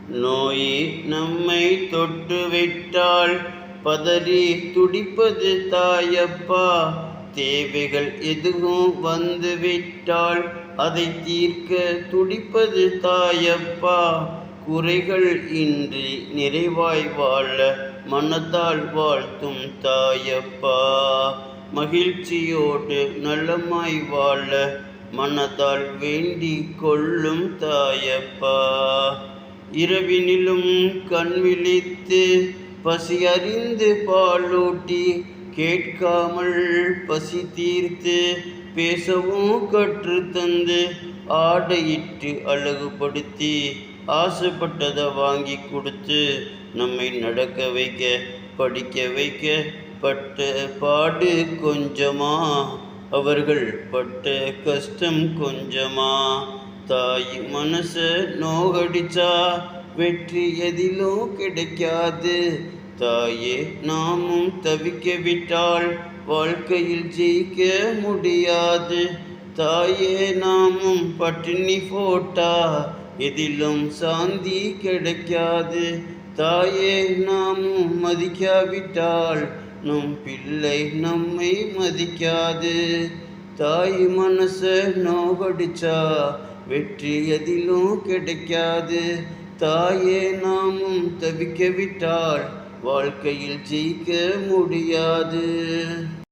நோயே நம்மை தொட்டுவிட்டால் பதறி துடிப்பது தாயப்பா. தேவைகள் எதுவும் வந்துவிட்டால் அதை தீர்க்க துடிப்பது தாயப்பா. குறைகள் இன்றி நிறைவாய் வாழ மனதால் வாழ்த்தும் தாயப்பா. மகிழ்ச்சியோடு நலமாய் வாழ மனதால் வேண்டிக் கொள்ளும் தாயப்பா. இரவினிலும் கண் விழித்து பசி அறிந்து பாலூட்டி கேட்காமல் பசி தீர்த்து பேசவும் கற்றுத்தந்து ஆடையிட்டு அழகுபடுத்தி ஆசைப்பட்டதை வாங்கி கொடுத்து நம்மை நடக்க வைக்க படிக்க வைக்க பட்ட பாடு கொஞ்சமா, அவர்கள் பட்ட கஷ்டம் கொஞ்சமா. தாய் மனச நோகடிச்சா வெற்றி எதிலும் கிடைக்காது. தாயே நாமும் தவிக்க விட்டால் வாழ்க்கையில் ஜெயிக்க முடியாது. தாயே நாமும் பட்டினி போட்டா எதிலும் சாந்தி கிடைக்காது. தாயே நாமும் மதிக்காவிட்டால் நம் பிள்ளை நம்மை மதிக்காது. தாய் மனச நோகடிச்சா வெற்றி எதிலும் கிடைக்காது. தாயே நாமும் தவிக்க விட்டால் வாழ்க்கையில் ஜெயிக்க முடியாது.